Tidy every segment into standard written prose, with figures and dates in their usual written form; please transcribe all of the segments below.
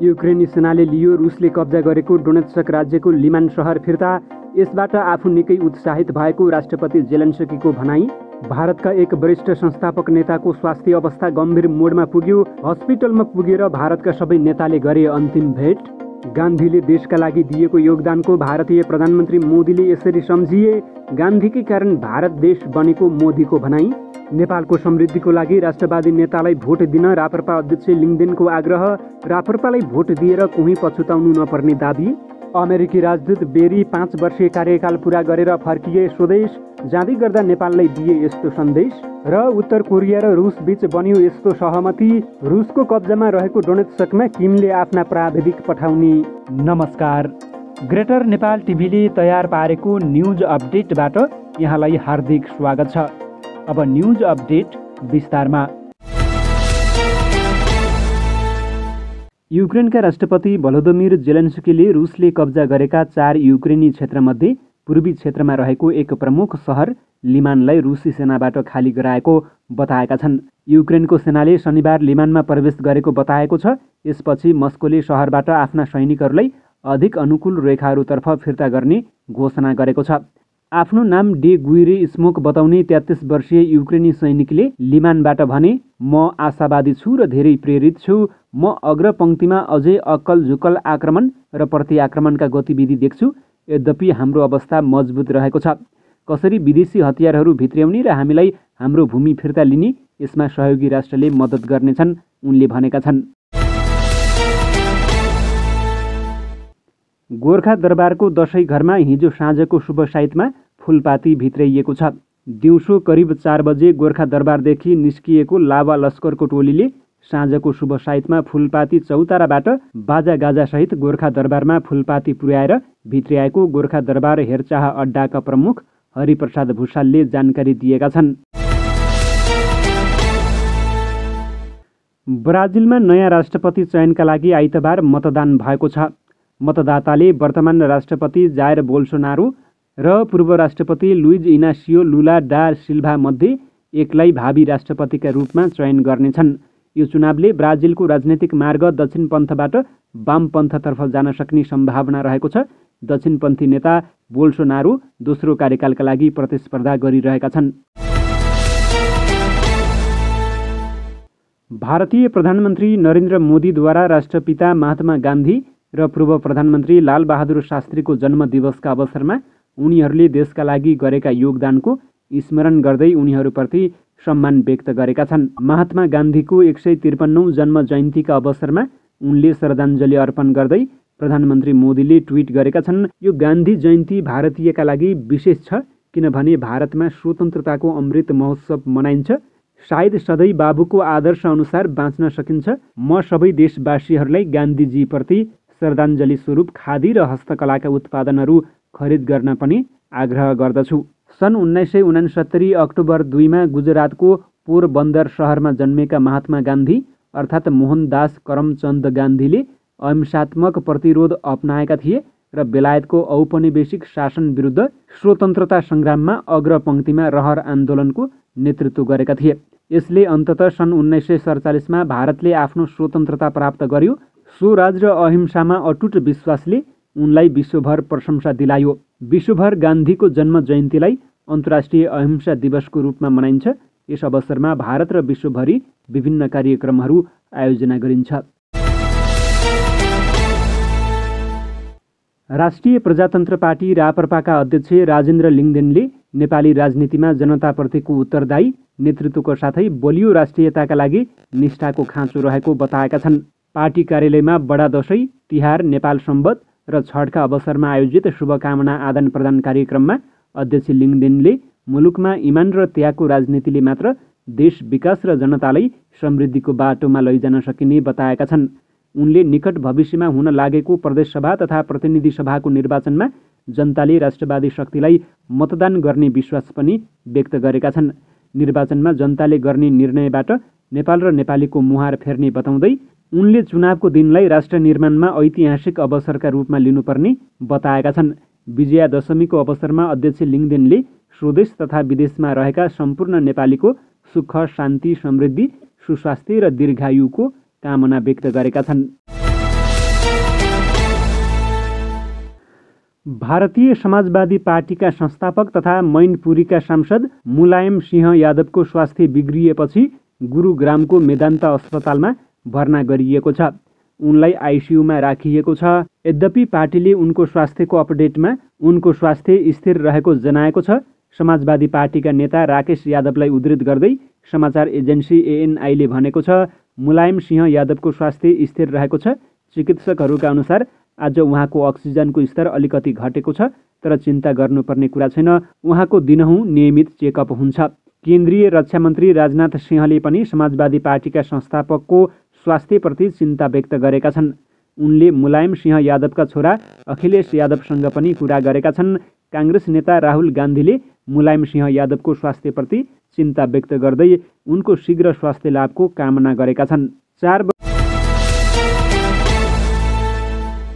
युक्रेनी सेनाले लियो रुसले कब्जा गरेको डोनेत्स्क राज्यको लिमान सहर फिर्ता। यसबाट आफू निकै उत्साहित भएको राष्ट्रपति जेलेन्स्कीको भनाई। भारतका एक वरिष्ठ संस्थापक नेताको स्वास्थ्य अवस्था गम्भीर मोडमा पुग्यो। हस्पिटलमा पुगेर भारतका सबै नेताले गरे अन्तिम भेट। गान्धीले देशका लागि दिएको योगदानको भारतीय प्रधानमन्त्री मोदीले यसरी सम्झिए। गान्धीकै कारण भारत देश बनेको मोदीको भनाई। नेपालको समृद्धिको लागि राष्ट्रवादी नेतालाई भोट दिन राप्रपा अध्यक्ष लिङदेनको आग्रह। राप्रपालाई भोट दिएर कोही पछुताउनु नपर्ने दाबी। अमेरिकी राजदूत बेरी 5 वर्षीय कार्यकाल पूरा गरेर फर्किए स्वदेश। जाँदै गर्दा नेपाललाई दिए यस्तो सन्देश। र उत्तर कोरिया र रुस बीच बन्यो यस्तो सहमति। रुसको कब्जामा रहेको डोनेत्स्कमा किमले आफ्ना प्राविधिक पठाउने। नमस्कार, ग्रेटर नेपाल टिभीले तयार पारेको न्युज अपडेटबाट यहाँलाई हार्दिक स्वागत छ। अब न्युज अपडेट विस्तारमा। युक्रेनका राष्ट्रपति भलोदोमिर जेलेन्स्कीले रुसले कब्जा गरेका 4 युक्रेनी क्षेत्रमध्ये पूर्वी क्षेत्रमा रहेको एक प्रमुख सहर लिमानलाई रुसी सेनाबाट खाली गराएको बताएका छन्। युक्रेनको सेनाले शनिबार लिमानमा प्रवेश गरेको बताएको छ। यसपछि मस्कोले सहरबाट आफ्ना सैनिकहरूलाई अधिक अनुकूल रेखाहरूतर्फ फिर्ता गर्ने घोषणा गरेको छ। आफ्नो नाम डे गुइरे स्मोक बताउने 33 वर्षीय युक्रेनी सैनिकले लिमानबाट भने, म आशावादी छु र धेरै प्रेरित छु। म अग्रपङ्क्तिमा अझै अक्कल झुक्कल आक्रमण र प्रतिआक्रमणका गतिविधि देख्छु। यद्यपि हाम्रो अवस्था मजबुत रहेको छ। कसरी विदेशी हतियारहरू भित्र्याउने र हामीलाई हाम्रो भूमि फिर्ता लिने, यसमा सहयोगी राष्ट्रले मद्दत गर्नेछन्, उनले भनेका छन्। गोर्खा दरबारको दशैं घरमा हिजो साँझको शुभ साइतमा फुलपाती भित्र्याइएको छ। दिउँसो करिब 4 बजे गोर्खा दरबारदेखि निस्किएको लावा लस्करको टोलीले साँझको शुभ साइतमा फुलपाती चौताराबाट बाजागाजासहित गोर्खा दरबारमा फुलपाती पुर्याएर भित्र्याएको गोर्खा दरबार हेरचाह अड्डाका प्रमुख हरिप्रसाद भुषालले जानकारी दिएका छन्। ब्राजिलमा नयाँ राष्ट्रपति चयनका लागि आइतबार मतदान भएको छ। मतदाताले वर्तमान राष्ट्रपति जायर बोल्सोनारो र पूर्व राष्ट्रपति लुइज इनासियो लुला डा सिल्भा मध्ये एकलाई भावी राष्ट्रपतिका रूपमा चयन गर्नेछन्। यो चुनावले ब्राजिलको राजनैतिक मार्ग दक्षिणपन्थबाट वामपन्थतर्फ जान सक्ने सम्भावना रहेको छ। दक्षिणपन्थी नेता बोल्सोनारो दोस्रो कार्यकालका लागि प्रतिस्पर्धा गरिरहेका छन्। भारतीय प्रधानमन्त्री नरेन्द्र मोदीद्वारा राष्ट्रपिता महात्मा गान्धी र पूर्व प्रधानमन्त्री लालबहादुर शास्त्रीको जन्मदिवसका अवसरमा उनीहरूले देशका लागि गरेका योगदानको स्मरण गर्दै उनीहरूप्रति सम्मान व्यक्त गरेका छन्। महात्मा गान्धीको 153औं जन्म जयन्तीका अवसरमा उनले श्रद्धाञ्जली अर्पण गर्दै प्रधानमन्त्री मोदीले ट्विट गरेका छन्, यो गान्धी जयन्ती भारतीयका लागि विशेष छ किनभने भारतमा स्वतन्त्रताको अमृत महोत्सव मनाइन्छ। सायद सधैँ बाबुको आदर्श अनुसार बाँच्न सकिन्छ। म सबै देशवासीहरूलाई गान्धीजीप्रति श्रद्धाञ्जली स्वरूप खादी र हस्तकलाका उत्पादनहरू खरिद गर्न पनि आग्रह गर्दछु। सन् 1969 अक्टोबर 2 मा गुजरातको पोरबन्दर सहरमा जन्मेका महात्मा गान्धी अर्थात् मोहनदास करमचन्द गान्धीले अहिंसात्मक प्रतिरोध अपनाएका थिए र बेलायतको औपनिवेशिक शासन विरुद्ध स्वतन्त्रता सङ्ग्राममा अग्रपङ्क्तिमा रहर आन्दोलनको नेतृत्व गरेका थिए। यसले अन्ततः सन् 1947 मा भारतले आफ्नो स्वतन्त्रता प्राप्त गर्यो। स्वराज र अहिंसामा अटुट विश्वासले उनलाई विश्वभर प्रशंसा दिलायो। विश्वभर गान्धीको जन्म जयन्तीलाई अन्तर्राष्ट्रिय अहिंसा दिवसको रूपमा मनाइन्छ। यस अवसरमा भारत र विश्वभरि विभिन्न कार्यक्रमहरू आयोजना गरिन्छ। राष्ट्रिय प्रजातन्त्र पार्टी राप्रपाका अध्यक्ष राजेन्द्र लिङदेनले नेपाली राजनीतिमा जनताप्रतिको उत्तरदायी नेतृत्वको साथै बलियो राष्ट्रियताका लागि निष्ठाको खाँचो रहेको बताएका छन्। पार्टी कार्यालयमा बडा दशैं, तिहार, नेपाल सम्वत र छठका अवसरमा आयोजित शुभकामना आदान प्रदान कार्यक्रममा अध्यक्ष लिङदेनले मुलुकमा इमान र त्यागको राजनीतिले मात्र देश विकास र जनतालाई समृद्धिको बाटोमा लैजान सकिने बताएका छन्। उनले निकट भविष्यमा हुन लागेको प्रदेशसभा तथा प्रतिनिधि सभाको निर्वाचनमा जनताले राष्ट्रवादी शक्तिलाई मतदान गर्ने विश्वास पनि व्यक्त गरेका छन्। निर्वाचनमा जनताले गर्ने निर्णयबाट नेपाल र नेपालीको मुहार फेर्ने बताउँदै उनले चुनावको दिनलाई राष्ट्र निर्माणमा ऐतिहासिक अवसरका रूपमा लिनुपर्ने बताएका छन्। विजया दशमीको अवसरमा अध्यक्ष लिङदेनले स्वदेश तथा विदेशमा रहेका सम्पूर्ण नेपालीको सुख, शान्ति, समृद्धि, सुस्वास्थ्य र दीर्घायुको कामना व्यक्त गरेका छन्। भारतीय समाजवादी पार्टीका संस्थापक तथा मैनपुरीका सांसद मुलायम सिंह यादवको स्वास्थ्य बिग्रिएपछि गुरुग्रामको मेदान्त अस्पतालमा भर्ना गरिएको छ। उनलाई आइसियुमा राखिएको छ। यद्यपि पार्टीले उनको स्वास्थ्यको अपडेटमा उनको स्वास्थ्य स्थिर रहेको जनाएको छ। समाजवादी पार्टीका नेता राकेश यादवलाई उद्धृत गर्दै समाचार एजेन्सी एएनआईले भनेको छ, मुलायम सिंह यादवको स्वास्थ्य स्थिर रहेको छ। चिकित्सकहरूका अनुसार आज उहाँको अक्सिजनको स्तर अलिकति घटेको छ, तर चिन्ता गर्नुपर्ने कुरा छैन। उहाँको दिनहुँ नियमित चेकअप हुन्छ। केन्द्रीय रक्षा मन्त्री राजनाथ सिंहले पनि समाजवादी पार्टीका संस्थापकको स्वास्थ्यप्रति चिन्ता व्यक्त गरेका छन्। उनले मुलायम सिंह यादवका छोरा अखिलेश यादवसँग पनि कुरा गरेका छन्। काङ्ग्रेस नेता राहुल गान्धीले मुलायम सिंह यादवको स्वास्थ्यप्रति चिन्ता व्यक्त गर्दै उनको शीघ्र स्वास्थ्य लाभको कामना गरेका छन्। 4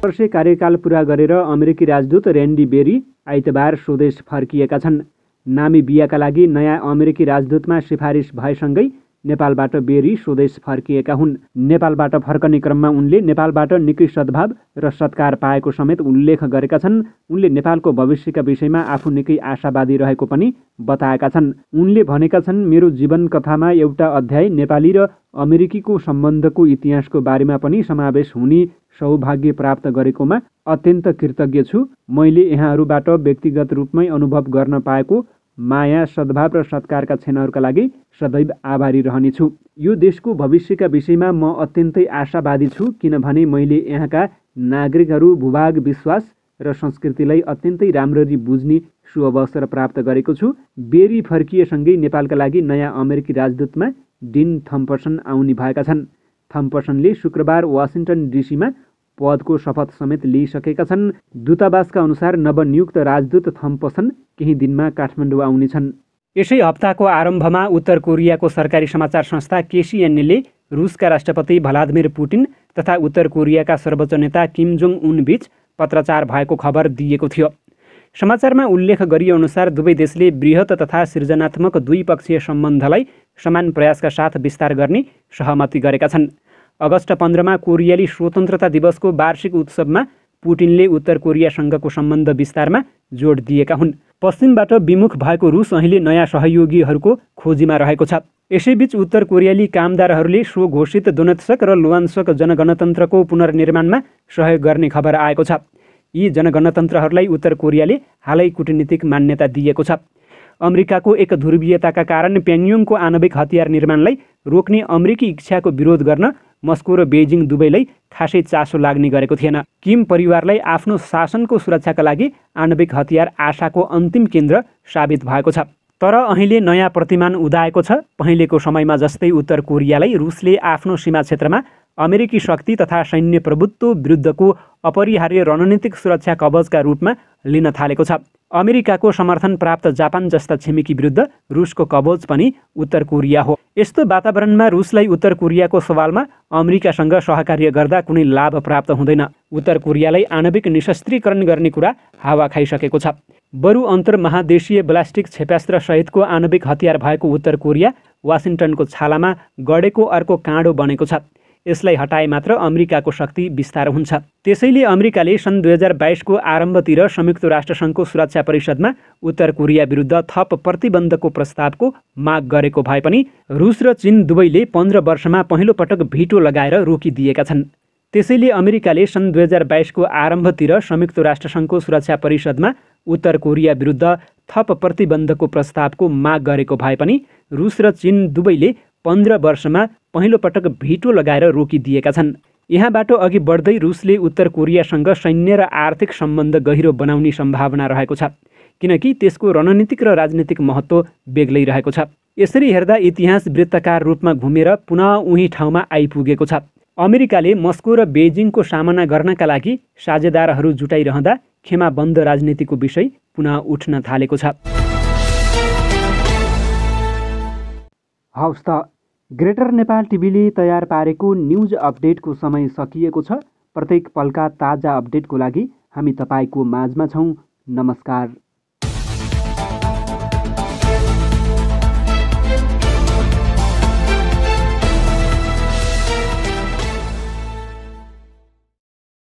वर्षे कार्यकाल पूरा गरेर अमेरिकी राजदूत रेन्डी बेरी आइतबार स्वदेश फर्किएका छन्। नामिबियाका लागि नयाँ अमेरिकी राजदूतमा सिफारिस भएसँगै नेपालबाट बेरी स्वदेश फर्किएका हुन्। नेपालबाट फर्कने क्रममा उनले नेपालबाट निकै सद्भाव र सत्कार पाएको समेत उल्लेख गरेका छन्। उनले नेपालको भविष्यका विषयमा आफू निकै आशावादी रहेको पनि बताएका छन्। उनले भनेका छन्, मेरो जीवन कथामा एउटा अध्याय नेपाली र अमेरिकीको सम्बन्धको इतिहासको बारेमा पनि समावेश हुने सौभाग्य प्राप्त गरेकोमा अत्यन्त कृतज्ञ छु। मैले यहाँहरूबाट व्यक्तिगत रूपमै अनुभव गर्न पाएको माया, सद्भाव र सत्कारका क्षणहरूका लागि सदैव आभारी रहनेछु। यो देशको भविष्यका विषयमा म अत्यन्तै आशावादी छु, किनभने मैले यहाँका नागरिकहरू, भूभाग, विश्वास र संस्कृतिलाई अत्यन्तै राम्ररी बुझ्ने सुअवसर प्राप्त गरेको छु। बेरी फर्किएसँगै नेपालका लागि नयाँ अमेरिकी राजदूतमा डिन थम्पसन आउने भएका छन्। थम्पसनले शुक्रबार वासिङ्टन डिसीमा पदको शपथ समेत लिइसकेका छन्। दूतावासका अनुसार नवनियुक्त राजदूत थम्पसन केही दिनमा काठमाडौँ आउनेछन्। यसै हप्ताको आरम्भमा उत्तर कोरियाको सरकारी समाचार संस्था केसिएनएले रुसका राष्ट्रपति भ्लादिमिर पुटिन तथा उत्तर कोरियाका सर्वोच्च नेता किम जोङ उन बीच पत्राचार भएको खबर दिएको थियो। समाचारमा उल्लेख गरिएअनुसार दुवै देशले बृहत तथा सृजनात्मक द्विपक्षीय सम्बन्धलाई समान प्रयासका साथ विस्तार गर्ने सहमति गरेका छन्। अगस्त 15मा कोरियाली स्वतन्त्रता दिवसको वार्षिक उत्सवमा पुटिनले उत्तर कोरियासँगको सम्बन्ध विस्तारमा जोड दिएका हुन्। पश्चिमबाट विमुख भएको रुस अहिले नयाँ सहयोगीहरूको खोजीमा रहेको छ। यसैबीच उत्तर कोरियाली कामदारहरूले स्वघोषित दोनेत्स्क र लुहान्स्क जनगणतन्त्रको पुनर्निर्माणमा सहयोग गर्ने खबर आएको छ। यी जनगणतन्त्रहरूलाई उत्तर कोरियाले हालै कूटनीतिक मान्यता दिएको छ। अमेरिकाको एक ध्रुवीयताका कारण प्योङयाङको आणविक हतियार निर्माणलाई रोक्ने अमेरिकी इच्छाको विरोध गर्न मस्को र बेजिङ दुवैलाई खासै चासो लाग्ने गरेको थिएन। किम परिवारलाई आफ्नो शासनको सुरक्षाका लागि आणविक हतियार आशाको अन्तिम केन्द्र साबित भएको छ। तर अहिले नयाँ प्रतिमान उदाएको छ। पहिलेको समयमा जस्तै उत्तर कोरियालाई रुसले आफ्नो सीमा क्षेत्रमा अमेरिकी शक्ति तथा सैन्य प्रभुत्व विरुद्धको अपरिहार्य रणनीतिक सुरक्षा कवचका रूपमा लिन थालेको छ। अमेरिकाको समर्थन प्राप्त जापान जस्ता छिमेकी विरुद्ध रुसको कवच पनि उत्तर कोरिया हो। यस्तो वातावरणमा रुसलाई उत्तर कोरियाको सवालमा अमेरिकासँग सहकार्य गर्दा कुनै लाभ प्राप्त हुँदैन। उत्तर कोरियालाई आणविक निशस्त्रीकरण गर्ने कुरा हावा खाइसकेको छ। बरु अन्तर्महादेशीय ब्लास्टिक क्षेप्यास्त्र सहितको आणविक हतियार भएको उत्तर कोरिया वासिङ्टनको छालामा गडेको अर्को काँडो बनेको छ। यसलाई हटाए मात्र अमेरिकाको शक्ति विस्तार हुन्छ। त्यसैले अमेरिकाले सन् 2022को आरम्भतिर संयुक्त राष्ट्रसङ्घको सुरक्षा परिषदमा उत्तर कोरिया विरुद्ध थप प्रतिबन्धको प्रस्तावको माग गरेको भए पनि रुस र चीन दुवैले 15 वर्षमा पहिलो पटक भिटो लगाएर रोकिदिएका छन्। त्यसैले अमेरिकाले सन् 2022को आरम्भतिर संयुक्त राष्ट्रसङ्घको सुरक्षा परिषदमा उत्तर कोरिया विरुद्ध थप प्रतिबन्धको प्रस्तावको माग गरेको भए पनि रुस र चीन दुवैले 15 वर्षमा पहिलो पटक भिटो लगाएर रोकिदिएका छन्। यहाँबाट अघि बढ्दै रुसले उत्तर कोरियासँग सैन्य र आर्थिक सम्बन्ध गहिरो बनाउने सम्भावना रहेको छ, किनकि त्यसको रणनीतिक र राजनीतिक महत्त्व बेग्लै रहेको छ। यसरी हेर्दा इतिहास वृत्ताकार रूपमा घुमेर पुनः उही ठाउँमा आइपुगेको छ। अमेरिकाले मस्को र बेजिङको सामना गर्नका लागि साझेदारहरू जुटाइरहँदा खेमाबन्द राजनीतिको विषय पुनः उठ्न थालेको छ। हवस् त, ग्रेटर नेपाल टिभीले तयार पारेको न्युज अपडेटको समय सकिएको छ। प्रत्येक पलका ताजा अपडेटको लागि हामी तपाईँको माझमा छौँ। नमस्कार।